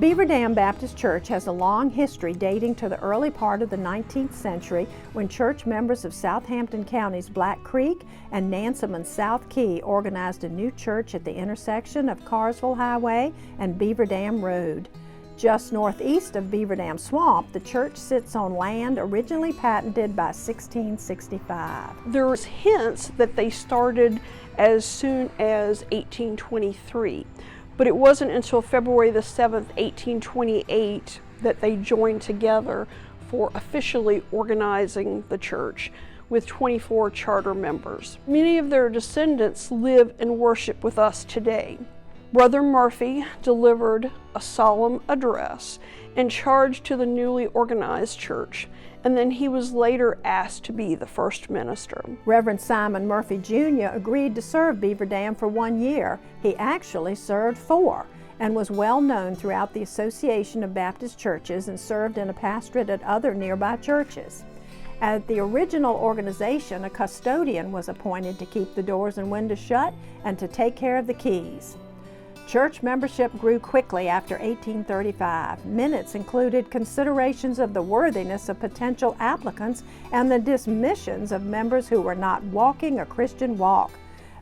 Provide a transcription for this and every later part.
Beaver Dam Baptist Church has a long history dating to the early part of the 19th century when church members of Southampton County's Black Creek and Nansemond's South Key organized a new church at the intersection of Carrsville Highway and Beaver Dam Road. Just northeast of Beaver Dam Swamp, the church sits on land originally patented by 1665. There's hints that they started as soon as 1823. But it wasn't until February the 7th, 1828 that they joined together for officially organizing the church with 24 charter members. Many of their descendants live and worship with us today. Brother Murphy delivered a solemn address and charge to the newly organized church, and then he was later asked to be the first minister. Reverend Simon Murphy Jr. agreed to serve Beaver Dam for 1 year. He actually served 4 and was well known throughout the Association of Baptist Churches and served in a pastorate at other nearby churches. At the original organization, a custodian was appointed to keep the doors and windows shut and to take care of the keys. Church membership grew quickly after 1835. Minutes included considerations of the worthiness of potential applicants and the dismissions of members who were not walking a Christian walk.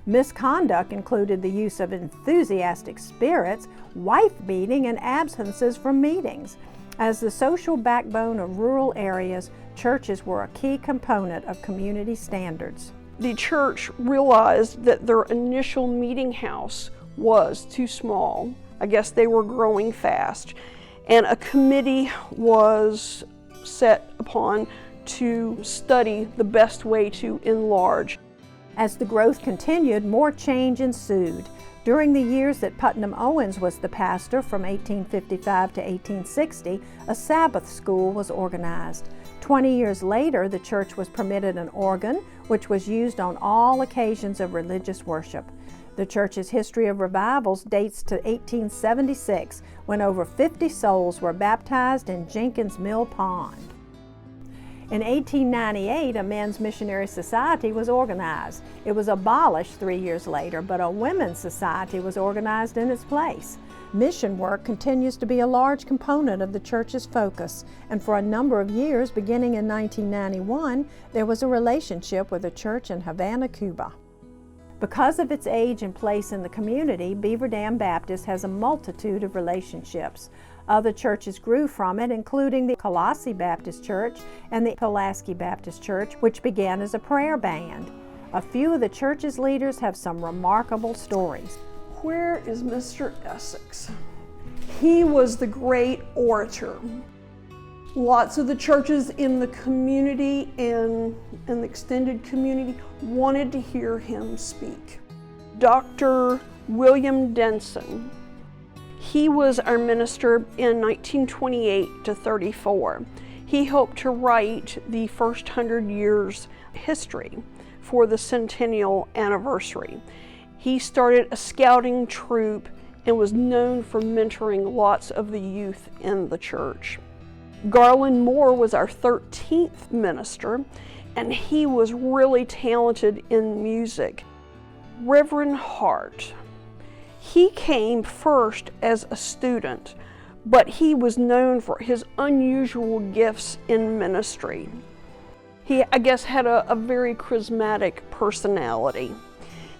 Misconduct included the use of enthusiastic spirits, wife-beating, and absences from meetings. As the social backbone of rural areas, churches were a key component of community standards. The church realized that their initial meeting house was too small. I guess they were growing fast, and a committee was set upon to study the best way to enlarge. As the growth continued, more change ensued. During the years that Putnam Owens was the pastor from 1855 to 1860, a Sabbath school was organized. 20 years later, the church was permitted an organ, which was used on all occasions of religious worship. The church's history of revivals dates to 1876, when over 50 souls were baptized in Jenkins Mill Pond. In 1898, a men's missionary society was organized. It was abolished 3 years later, but a women's society was organized in its place. Mission work continues to be a large component of the church's focus, and for a number of years, beginning in 1991, there was a relationship with a church in Havana, Cuba. Because of its age and place in the community, Beaver Dam Baptist has a multitude of relationships. Other churches grew from it, including the Colossi Baptist Church and the Pulaski Baptist Church, which began as a prayer band. A few of the church's leaders have some remarkable stories. Where is Mr. Essex? He was the great orator. Lots of the churches in the community and the extended community wanted to hear him speak. Dr. William Denson, he was our minister in 1928 to 34. He helped to write the first 100 years history for the centennial anniversary. He started a scouting troop and was known for mentoring lots of the youth in the church. Garland Moore was our 13th minister, and he was really talented in music. Reverend Hart, he came first as a student, but he was known for his unusual gifts in ministry. He, I guess, had a very charismatic personality.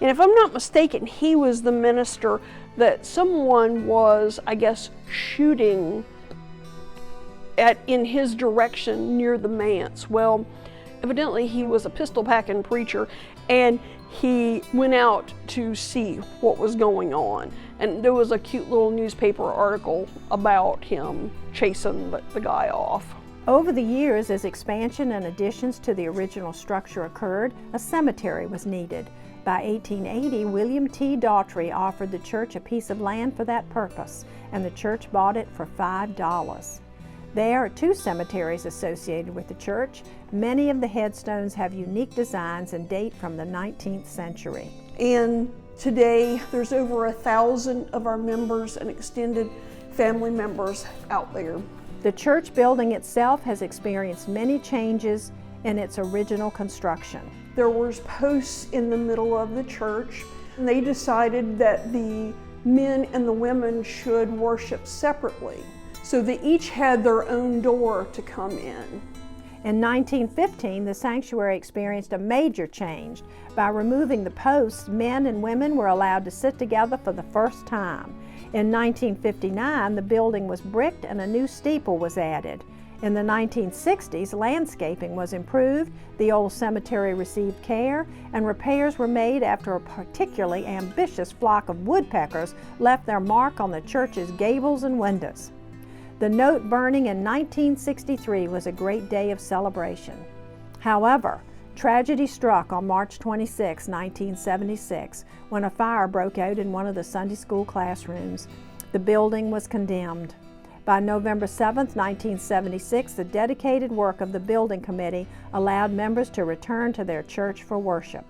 And if I'm not mistaken, he was the minister that someone was, I guess, shooting in his direction near the manse. Well, evidently he was a pistol-packing preacher, and he went out to see what was going on. And there was a cute little newspaper article about him chasing the guy off. Over the years, as expansion and additions to the original structure occurred, a cemetery was needed. By 1880, William T. Daughtry offered the church a piece of land for that purpose, and the church bought it for $5. There are 2 cemeteries associated with the church. Many of the headstones have unique designs and date from the 19th century. And today, there's over 1,000 of our members and extended family members out there. The church building itself has experienced many changes in its original construction. There were posts in the middle of the church, and they decided that the men and the women should worship separately. So they each had their own door to come in. In 1915, the sanctuary experienced a major change. By removing the posts, men and women were allowed to sit together for the first time. In 1959, the building was bricked and a new steeple was added. In the 1960s, landscaping was improved, the old cemetery received care, and repairs were made after a particularly ambitious flock of woodpeckers left their mark on the church's gables and windows. The note burning in 1963 was a great day of celebration. However, tragedy struck on March 26, 1976, when a fire broke out in one of the Sunday school classrooms. The building was condemned. By November 7, 1976, the dedicated work of the building committee allowed members to return to their church for worship.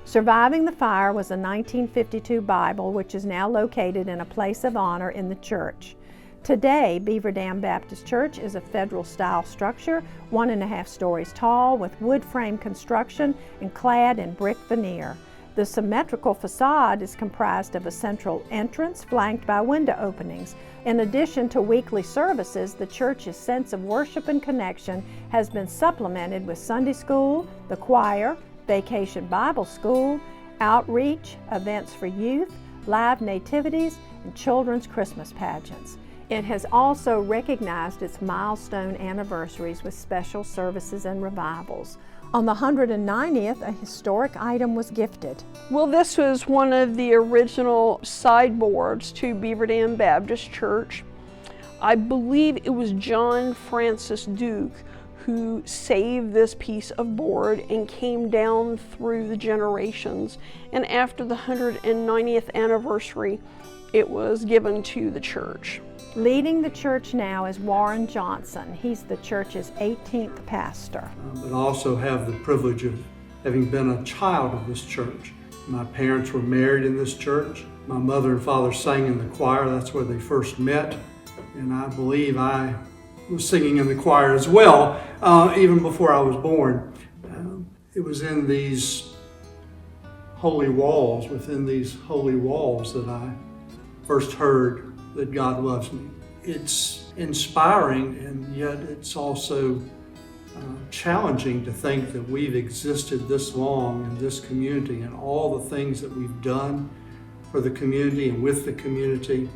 Surviving the fire was a 1952 Bible, which is now located in a place of honor in the church. Today, Beaver Dam Baptist Church is a federal-style structure, 1.5 stories tall, with wood frame construction and clad in brick veneer. The symmetrical facade is comprised of a central entrance flanked by window openings. In addition to weekly services, the church's sense of worship and connection has been supplemented with Sunday school, the choir, vacation Bible school, outreach, events for youth, live nativities, and children's Christmas pageants. It has also recognized its milestone anniversaries with special services and revivals. On the 190th, a historic item was gifted. Well, this was one of the original sideboards to Beaver Dam Baptist Church. I believe it was John Francis Duke who saved this piece of board and came down through the generations. And after the 190th anniversary, it was given to the church. Leading the church now is Warren Johnson. He's the church's 18th pastor. But I also have the privilege of having been a child of this church. My parents were married in this church. My mother and father sang in the choir. That's where they first met. And I believe I was singing in the choir as well, even before I was born. It was in these holy walls, within these holy walls, that I first heard that God loves me. It's inspiring, and yet it's also challenging to think that we've existed this long in this community and all the things that we've done for the community and with the community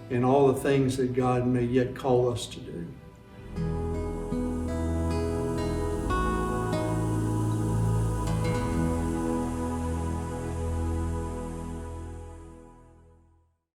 and all the things that God may yet call us to do.